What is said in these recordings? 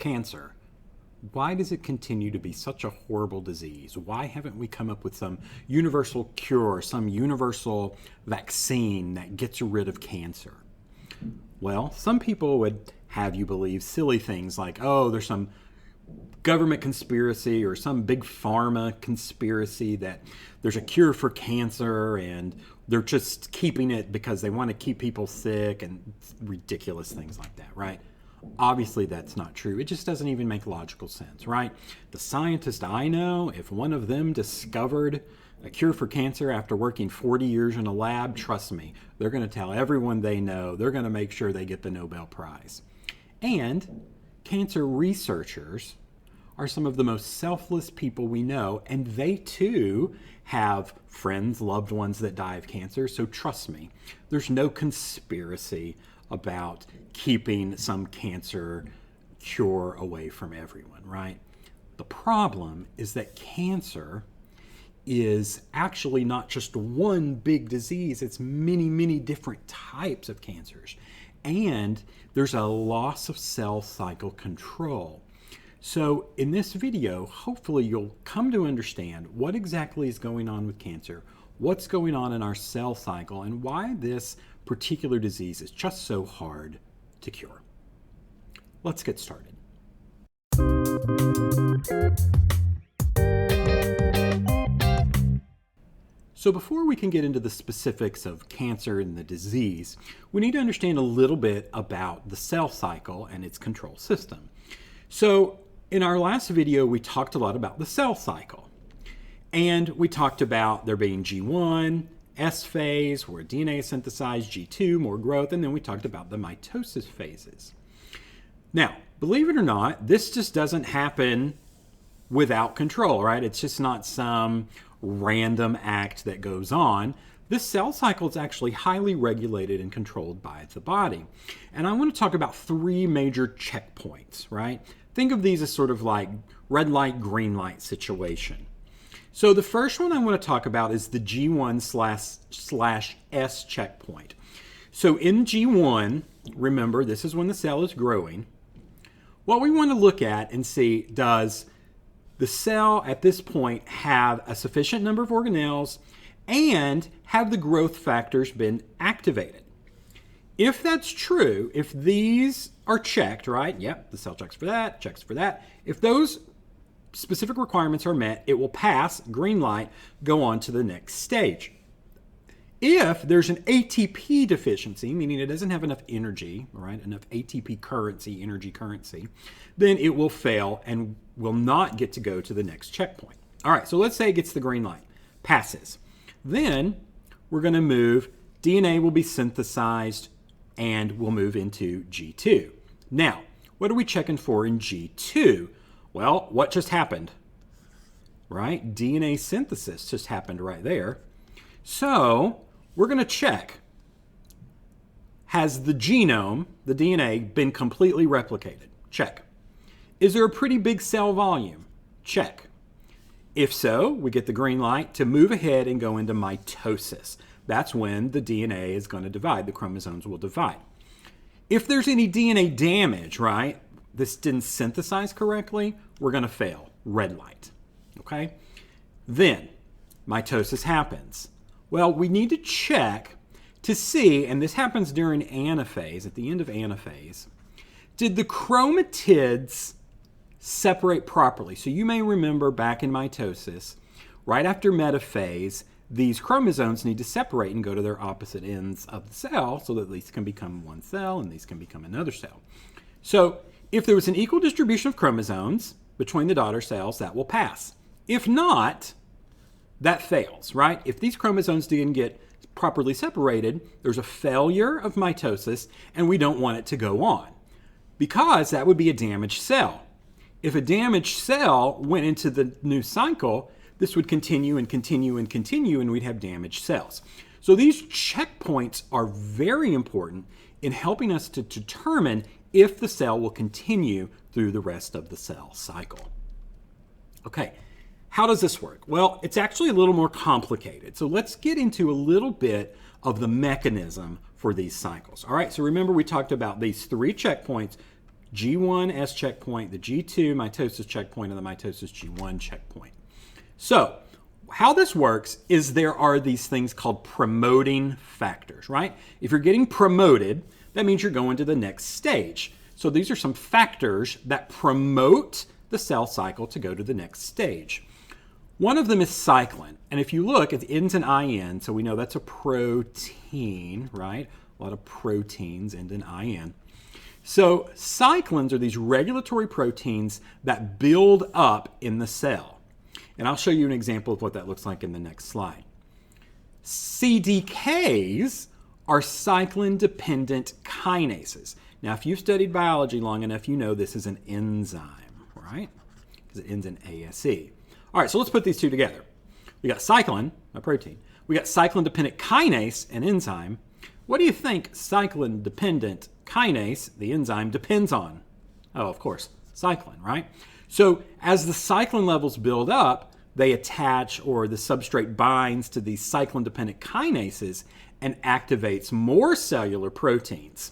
cancer, why does it continue to be such a horrible disease? Why haven't we come up with some universal cure, some universal vaccine that gets rid of cancer? Well, some people would have you believe silly things like, oh, there's some government conspiracy or some big pharma conspiracy that there's a cure for cancer and they're just keeping it because they want to keep people sick and ridiculous things like that, right? Obviously, that's not true. It just doesn't even make logical sense, right? The scientists I know, if one of them discovered a cure for cancer after working 40 years in a lab, trust me, they're going to tell everyone they know. They're going to make sure they get the Nobel Prize. And cancer researchers are some of the most selfless people we know, and they too have friends, loved ones that die of cancer. So trust me, there's no conspiracy about keeping some cancer cure away from everyone, right? The problem is that cancer is actually not just one big disease, it's many, many different types of cancers. And there's a loss of cell cycle control. So in this video, hopefully you'll come to understand what exactly is going on with cancer, what's going on in our cell cycle, and why this particular disease is just so hard to cure. Let's get started. So before we can get into the specifics of cancer and the disease, we need to understand a little bit about the cell cycle and its control system. So in our last video, we talked a lot about the cell cycle. And we talked about there being G1, S phase, where DNA is synthesized, G2, more growth, and then we talked about the mitosis phases. Now, believe it or not, this just doesn't happen without control, right? It's just not some random act that goes on. This cell cycle is actually highly regulated and controlled by the body. And I want to talk about three major checkpoints, right? Think of these as sort of like red light, green light situation. So the first one I want to talk about is the G1/S checkpoint. So in G1, remember, this is when the cell is growing. What we want to look at and see, does the cell at this point have a sufficient number of organelles and have the growth factors been activated? If that's true, if these are checked, right? Yep, the cell checks for that. If those specific requirements are met, it will pass, green light, go on to the next stage. If there's an ATP deficiency, meaning it doesn't have enough energy, right, enough ATP currency, energy currency, then it will fail and will not get to go to the next checkpoint. All right, so let's say it gets the green light, passes. Then we're going to move, DNA will be synthesized, and we'll move into G2. Now, what are we checking for in G2? Well, what just happened? Right? DNA synthesis just happened right there. So we're going to check. Has the genome, the DNA, been completely replicated? Check. Is there a pretty big cell volume? Check. If so, we get the green light to move ahead and go into mitosis. That's when the DNA is going to divide. The chromosomes will divide. If there's any DNA damage, right, this didn't synthesize correctly, we're going to fail. Red light. Okay? Then, mitosis happens. Well, we need to check to see, and this happens during anaphase, at the end of anaphase, did the chromatids separate properly? So you may remember back in mitosis, right after metaphase, these chromosomes need to separate and go to their opposite ends of the cell so that these can become one cell and these can become another cell. So if there was an equal distribution of chromosomes between the daughter cells, that will pass. If not, that fails, right? If these chromosomes didn't get properly separated, there's a failure of mitosis and we don't want it to go on because that would be a damaged cell. If a damaged cell went into the new cycle, this would continue and continue and continue, and we'd have damaged cells. So these checkpoints are very important in helping us to determine if the cell will continue through the rest of the cell cycle. Okay, how does this work? Well, it's actually a little more complicated. So let's get into a little bit of the mechanism for these cycles. All right, so remember we talked about these three checkpoints, G1 S checkpoint, the G2 mitosis checkpoint, and the mitosis G1 checkpoint. So how this works is there are these things called promoting factors, right? If you're getting promoted, that means you're going to the next stage. So these are some factors that promote the cell cycle to go to the next stage. One of them is cyclin. And if you look, it ends in IN, so we know that's a protein, right? A lot of proteins end in IN. So cyclins are these regulatory proteins that build up in the cell. And I'll show you an example of what that looks like in the next slide. CDKs are cyclin-dependent kinases. Now, if you've studied biology long enough, you know this is an enzyme, right? Because it ends in ASE. All right, so let's put these two together. We got cyclin, a protein. We got cyclin-dependent kinase, an enzyme. What do you think cyclin-dependent kinase, the enzyme, depends on? Oh, of course, cyclin, right? So as the cyclin levels build up, they attach, or the substrate binds to these cyclin-dependent kinases and activates more cellular proteins.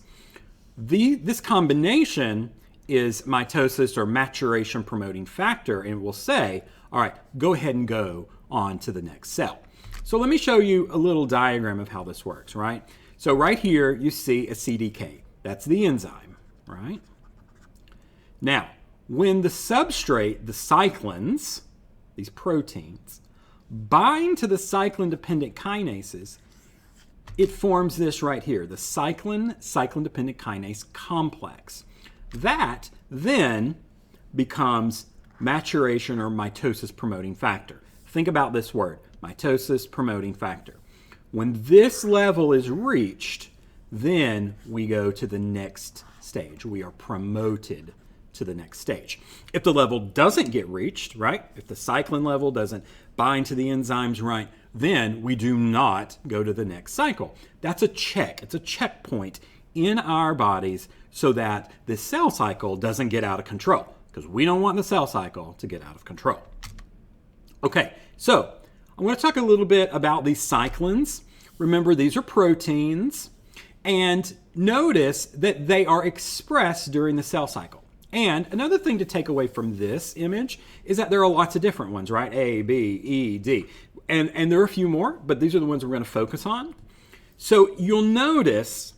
This combination is mitosis or maturation promoting factor, and it will say, all right, go ahead and go on to the next cell. So let me show you a little diagram of how this works, right? So right here, you see a CDK. That's the enzyme, right? Now, when the substrate, the cyclins, these proteins, bind to the cyclin-dependent kinases, it forms this right here, the cyclin-dependent kinase complex. That then becomes maturation or mitosis promoting factor. Think about this word, mitosis promoting factor. When this level is reached, then we go to the next stage. We are promoted to the next stage. If the level doesn't get reached, right, if the cyclin level doesn't bind to the enzymes right, then we do not go to the next cycle. That's a check. It's a checkpoint in our bodies so that the cell cycle doesn't get out of control, because we don't want the cell cycle to get out of control. Okay, so I'm going to talk a little bit about these cyclins. Remember, these are proteins, and notice that they are expressed during the cell cycle. And another thing to take away from this image is that there are lots of different ones, right? A, B, E, D. And there are a few more, but these are the ones we're going to focus on. So you'll notice,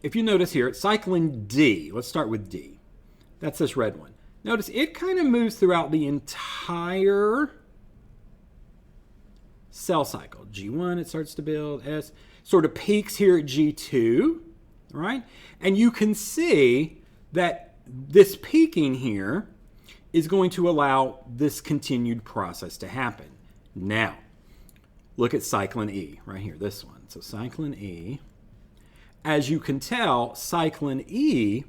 if you notice here, cyclin D. Let's start with D. That's this red one. Notice it kind of moves throughout the entire cell cycle. G1, it starts to build. S sort of peaks here at G2, right? And you can see that this peaking here is going to allow this continued process to happen. Now, look at cyclin E right here, this one. So cyclin E, as you can tell, cyclin E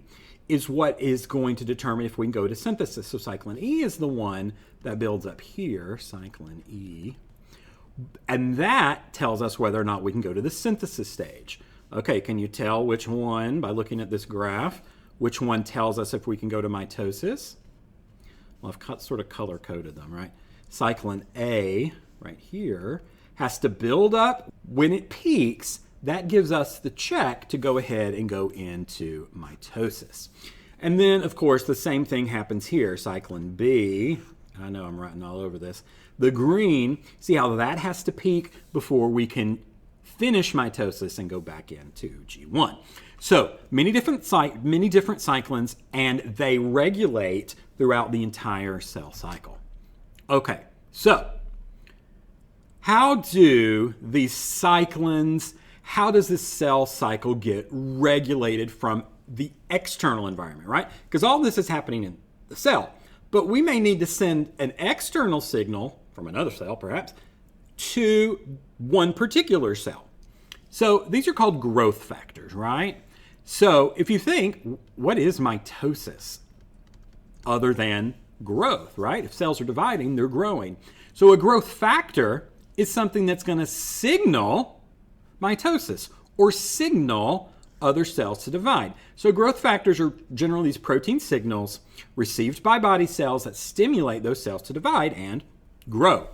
is what is going to determine if we can go to synthesis. So cyclin E is the one that builds up here, cyclin E, and that tells us whether or not we can go to the synthesis stage. Okay, can you tell which one, by looking at this graph, which one tells us if we can go to mitosis? Well, I've sort of color-coded them, right? Cyclin A, right here, has to build up. When it peaks, that gives us the check to go ahead and go into mitosis. And then, of course, the same thing happens here. Cyclin B, I know I'm writing all over this. The green, see how that has to peak before we can finish mitosis and go back into G1. So many different cyclins, and they regulate throughout the entire cell cycle. Okay, so how do these cyclins, how does this cell cycle get regulated from the external environment, right? Because all this is happening in the cell, but we may need to send an external signal from another cell, perhaps, to one particular cell. So these are called growth factors, right? So if you think, what is mitosis other than growth, right? If cells are dividing, they're growing. So a growth factor is something that's going to signal mitosis or signal other cells to divide. So growth factors are generally these protein signals received by body cells that stimulate those cells to divide and grow.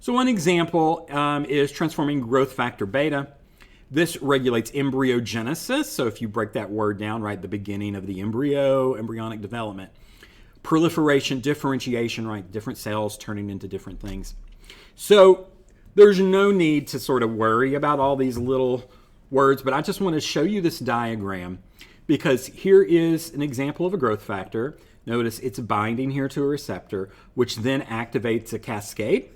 So one example is transforming growth factor beta. This regulates embryogenesis. So if you break that word down, right, the beginning of the embryo, embryonic development. Proliferation, differentiation, right, different cells turning into different things. So there's no need to sort of worry about all these little words, but I just want to show you this diagram because here is an example of a growth factor. Notice it's binding here to a receptor, which then activates a cascade,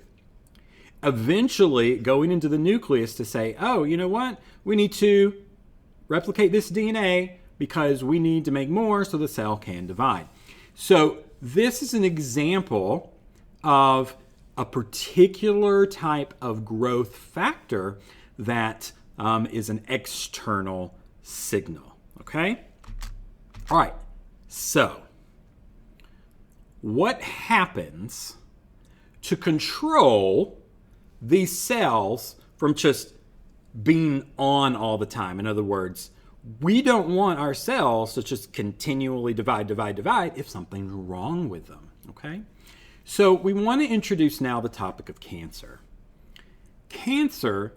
eventually going into the nucleus to say, oh, you know what? We need to replicate this DNA because we need to make more so the cell can divide. So this is an example of a particular type of growth factor that is an external signal, okay? All right, so what happens to control these cells from just being on all the time? In other words, we don't want our cells to just continually divide if something's wrong with them, okay? So we want to introduce now the topic of cancer. Cancer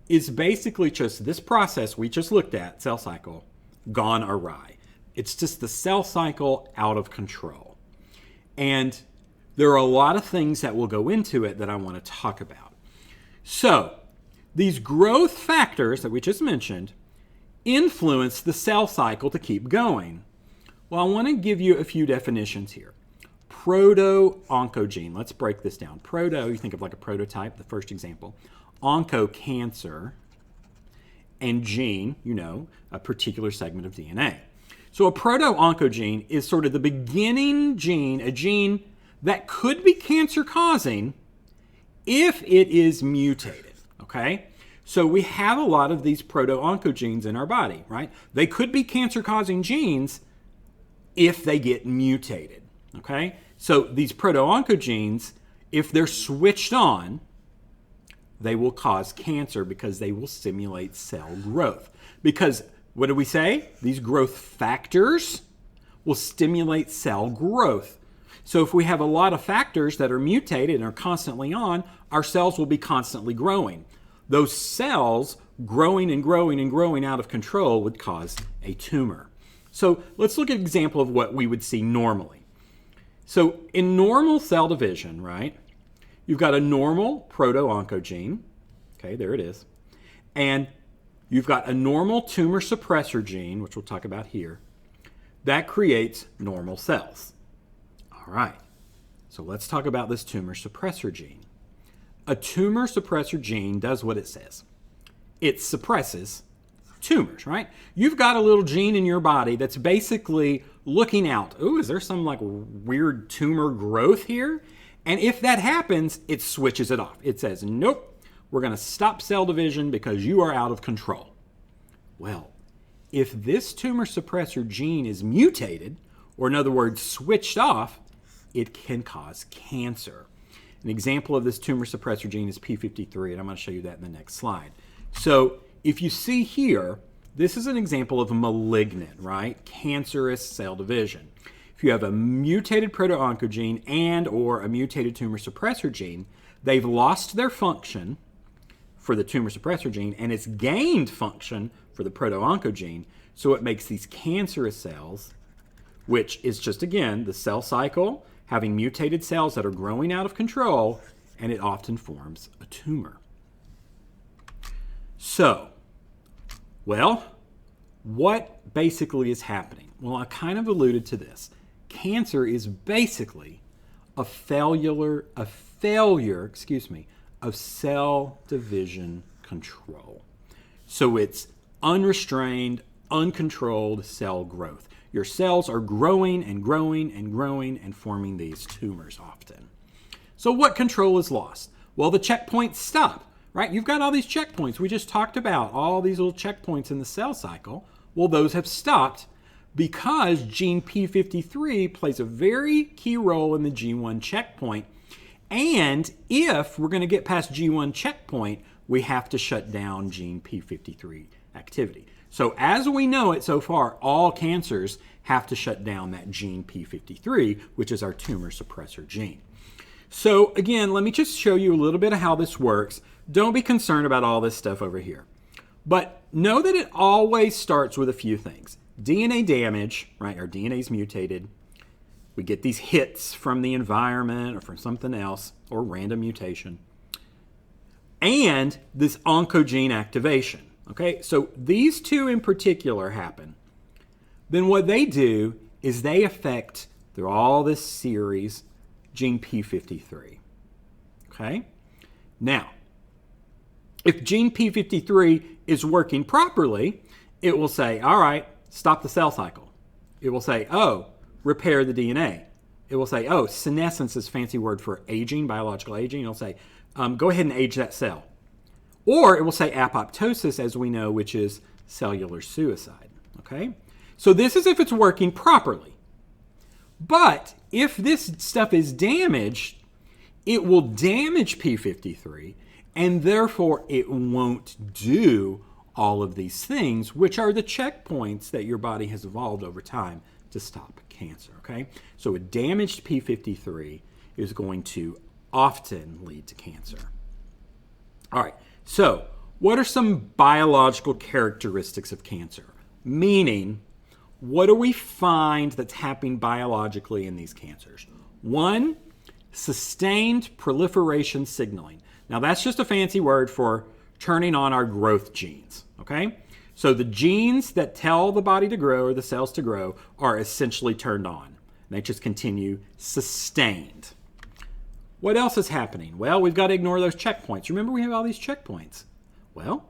is basically just this process we just looked at, cell cycle, gone awry. It's just the cell cycle out of control. And there are a lot of things that will go into it that I want to talk about. So these growth factors that we just mentioned influence the cell cycle to keep going. Well, I want to give you a few definitions here. Proto-oncogene. Let's break this down. Proto, you think of like a prototype, the first example. Onco, cancer. And gene, you know, a particular segment of DNA. So a proto-oncogene is sort of the beginning gene, a gene that could be cancer-causing if it is mutated, okay? So we have a lot of these proto-oncogenes in our body, right? They could be cancer-causing genes if they get mutated, okay? So these proto-oncogenes, if they're switched on, they will cause cancer because they will stimulate cell growth. Because what do we say? These growth factors will stimulate cell growth. So if we have a lot of factors that are mutated and are constantly on, our cells will be constantly growing. Those cells growing and growing and growing out of control would cause a tumor. So let's look at an example of what we would see normally. So in normal cell division, right, you've got a normal proto-oncogene. Okay, there it is. And you've got a normal tumor suppressor gene, which we'll talk about here, that creates normal cells. All right, so let's talk about this tumor suppressor gene. A tumor suppressor gene does what it says. It suppresses tumors, right? You've got a little gene in your body that's basically looking out. Ooh, is there some like weird tumor growth here? And if that happens, it switches it off. It says, nope, we're going to stop cell division because you are out of control. Well, if this tumor suppressor gene is mutated, or in other words, switched off, it can cause cancer. An example of this tumor suppressor gene is p53, and I'm going to show you that in the next slide. So if you see here, this is an example of malignant, right? Cancerous cell division. If you have a mutated proto-oncogene and or a mutated tumor suppressor gene, they've lost their function for the tumor suppressor gene and it's gained function for the proto-oncogene. So it makes these cancerous cells, which is just, again, the cell cycle having mutated cells that are growing out of control, and it often forms a tumor. So, well, what basically is happening? Well, I kind of alluded to this. Cancer is basically a failure of cell division control. So it's unrestrained, uncontrolled cell growth. Your cells are growing and growing and growing and forming these tumors often. So what control is lost? Well, the checkpoints stop, right? You've got all these checkpoints. We just talked about all these little checkpoints in the cell cycle. Well, those have stopped because gene p53 plays a very key role in the G1 checkpoint. And if we're going to get past G1 checkpoint, we have to shut down gene p53 activity. So as we know it so far, all cancers have to shut down that gene p53, which is our tumor suppressor gene. So again, let me just show you a little bit of how this works. Don't be concerned about all this stuff over here. But know that it always starts with a few things. DNA damage, right? Our DNA is mutated. We get these hits from the environment or from something else, or random mutation. And this oncogene activation. Okay, so these two in particular happen. Then what they do is they affect, through all this series, gene P53. Okay? Now, if gene P53 is working properly, it will say, all right, stop the cell cycle. It will say, oh, repair the DNA. It will say, oh, senescence is a fancy word for aging, biological aging. It'll say, go ahead and age that cell. Or it will say apoptosis, as we know, which is cellular suicide. Okay? So this is if it's working properly. But if this stuff is damaged, it will damage P53, and therefore it won't do all of these things, which are the checkpoints that your body has evolved over time to stop cancer. Okay? So a damaged P53 is going to often lead to cancer. All right. So, what are some biological characteristics of cancer? Meaning, what do we find that's happening biologically in these cancers? One, sustained proliferation signaling. Now, that's just a fancy word for turning on our growth genes, okay? So the genes that tell the body to grow or the cells to grow are essentially turned on. They just continue sustained. What else is happening? Well, we've got to ignore those checkpoints. Remember, we have all these checkpoints. Well,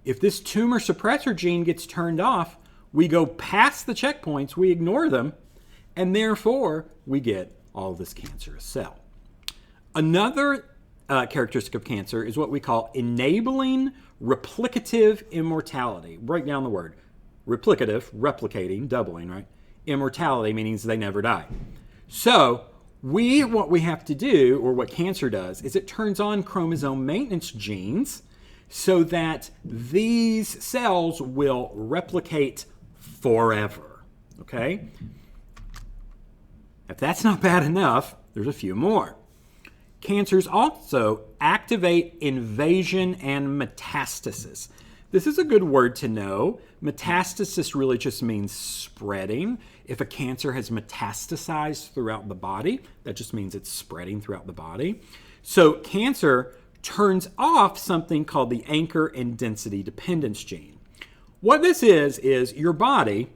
if this tumor suppressor gene gets turned off, we go past the checkpoints, we ignore them, and therefore we get all this cancerous cell. Another characteristic of cancer is what we call enabling replicative immortality. Break down the word. Replicative, replicating, doubling, right? Immortality means they never die. So, what we have to do, or what cancer does, is it turns on chromosome maintenance genes so that these cells will replicate forever. Okay? If that's not bad enough, there's a few more. Cancers also activate invasion and metastasis. This is a good word to know. Metastasis really just means spreading. If a cancer has metastasized throughout the body, that just means it's spreading throughout the body. So cancer turns off something called the anchor and density dependence gene. What this is your body,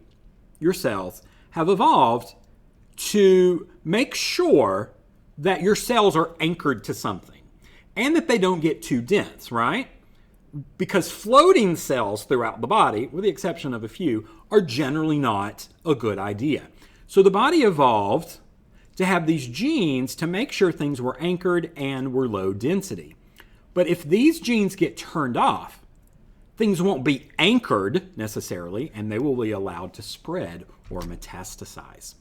your cells, have evolved to make sure that your cells are anchored to something and that they don't get too dense, right? Because floating cells throughout the body, with the exception of a few, are generally not a good idea. So the body evolved to have these genes to make sure things were anchored and were low density. But if these genes get turned off, things won't be anchored necessarily, and they will be allowed to spread or metastasize.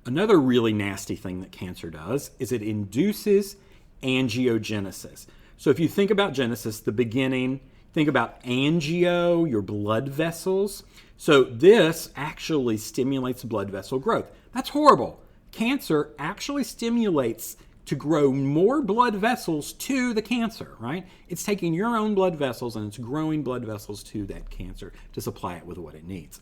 Another really nasty thing that cancer does is it induces angiogenesis. So if you think about Genesis, the beginning, think about angio, your blood vessels. So this actually stimulates blood vessel growth. That's horrible. Cancer actually stimulates to grow more blood vessels to the cancer, right? It's taking your own blood vessels and it's growing blood vessels to that cancer to supply it with what it needs.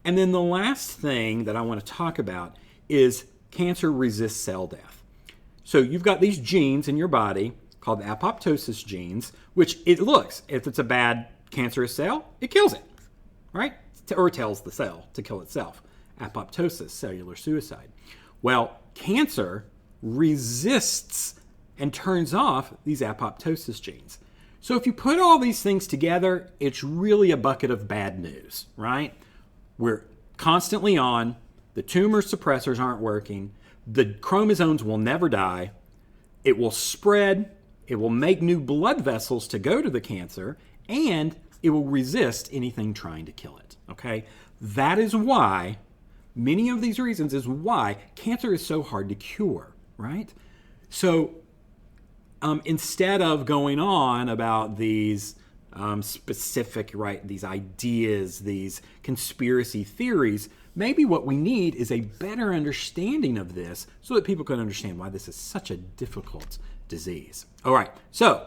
And then the last thing that I want to talk about is cancer resists cell death. So you've got these genes in your body called the apoptosis genes, which it looks, if it's a bad cancerous cell, it kills it, right? Or tells the cell to kill itself. Apoptosis, cellular suicide. Well, cancer resists and turns off these apoptosis genes. So if you put all these things together, it's really a bucket of bad news, right? We're constantly on, the tumor suppressors aren't working, the chromosomes will never die, it will spread, it will make new blood vessels to go to the cancer, and it will resist anything trying to kill it, okay? That is why, many of these reasons is why cancer is so hard to cure, right? So instead of going on about these specific, right, these ideas, these conspiracy theories, maybe what we need is a better understanding of this so that people can understand why this is such a difficult disease. All right, so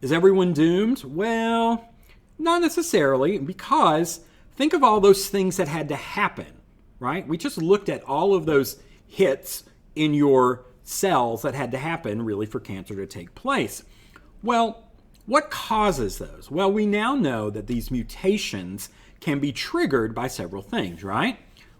is everyone doomed? Well, Not necessarily, because think of all those things that had to happen, right? We just looked at all of those hits in your cells that had to happen really for cancer to take place. Well, what causes those? Well, we now know that these mutations can be triggered by several things, right?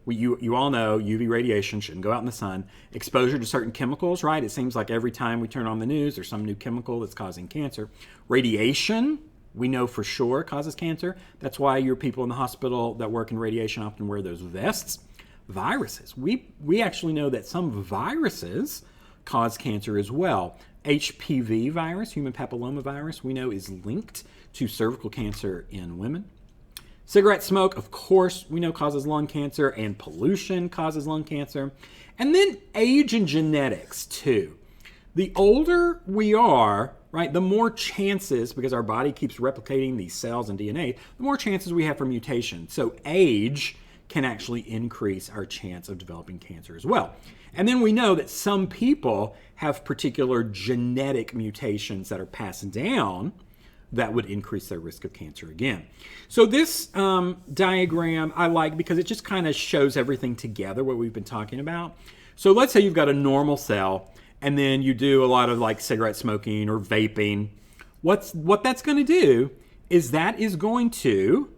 You all know UV radiation shouldn't go out in the sun. Exposure to certain chemicals, right? It seems like every time we turn on the news, there's some new chemical that's causing cancer. Radiation, we know for sure causes cancer. That's why your people in the hospital that work in radiation often wear those vests. Viruses. We actually know that some viruses cause cancer as well. HPV virus, human papillomavirus, we know is linked to cervical cancer in women. Cigarette smoke, of course, we know causes lung cancer, and pollution causes lung cancer. And then age and genetics, too. The older we are, right, the more chances, because our body keeps replicating these cells and DNA, the more chances we have for mutation. So age can actually increase our chance of developing cancer as well. And then we know that some people have particular genetic mutations that are passed down that would increase their risk of cancer again. So this diagram I like because it just kind of shows everything together, what we've been talking about. So let's say you've got a normal cell, and then you do a lot of like cigarette smoking or vaping. What that's going to do is that is going to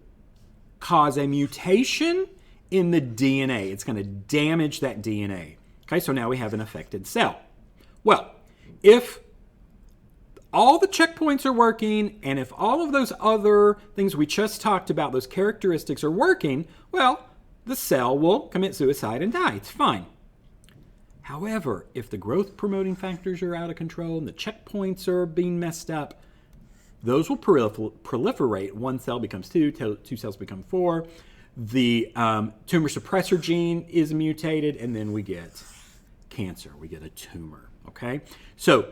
cause a mutation in the DNA. It's going to damage that DNA. Okay, so now we have an affected cell. Well, if all the checkpoints are working, and if all of those other things we just talked about, those characteristics are working, well, the cell will commit suicide and die. It's fine. However, if the growth promoting factors are out of control and the checkpoints are being messed up, those will proliferate. One cell becomes two cells become four. The tumor suppressor gene is mutated, and then we get cancer. We get a tumor, okay? So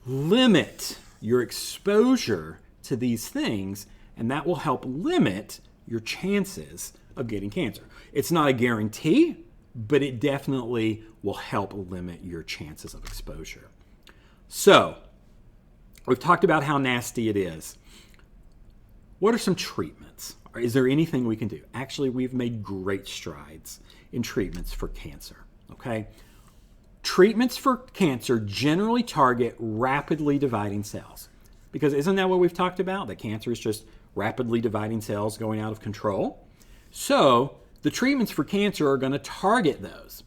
limit your exposure to these things, and that will help limit your chances of getting cancer. It's not a guarantee, but it definitely will help limit your chances of exposure. So we've talked about how nasty it is. What are some treatments? Is there anything we can do? Actually, we've made great strides in treatments for cancer, okay? Treatments for cancer generally target rapidly dividing cells. Because isn't that what we've talked about? That cancer is just rapidly dividing cells going out of control. So the treatments for cancer are going to target those.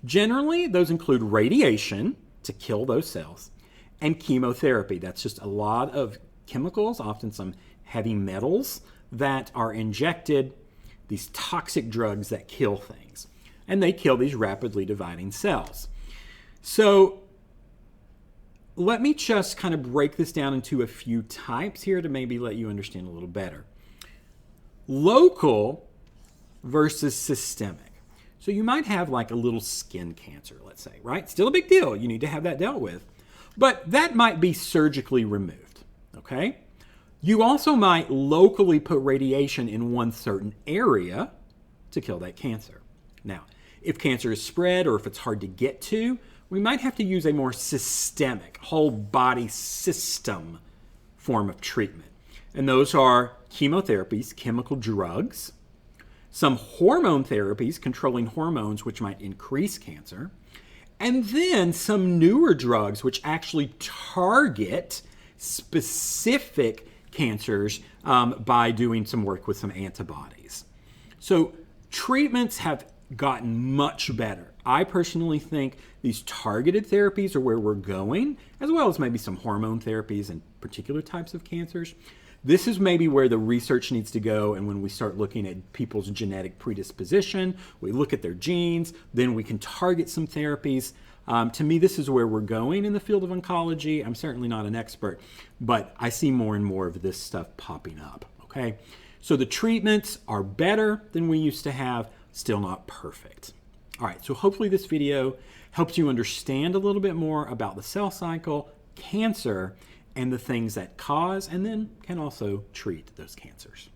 Generally, those include radiation to kill those cells and chemotherapy. That's just a lot of chemicals, often some heavy metals that are injected, these toxic drugs that kill things. And they kill these rapidly dividing cells. So let me just kind of break this down into a few types here to maybe let you understand a little better. Local versus systemic. So you might have like a little skin cancer, let's say, right? Still a big deal. You need to have that dealt with. But that might be surgically removed, okay? You also might locally put radiation in one certain area to kill that cancer. Now, if cancer is spread or if it's hard to get to, we might have to use a more systemic, whole body system form of treatment. And those are chemotherapies, chemical drugs, some hormone therapies, controlling hormones, which might increase cancer, and then some newer drugs, which actually target specific cancers by doing some work with some antibodies. So treatments have gotten much better. I personally think these targeted therapies are where we're going, as well as maybe some hormone therapies in particular types of cancers. This is maybe where the research needs to go, and when we start looking at people's genetic predisposition, we look at their genes, then we can target some therapies. To me, this is where we're going in the field of oncology. I'm certainly not an expert, but I see more and more of this stuff popping up, okay? So the treatments are better than we used to have, still not perfect. All right, so hopefully this video helps you understand a little bit more about the cell cycle, cancer, and the things that cause and then can also treat those cancers.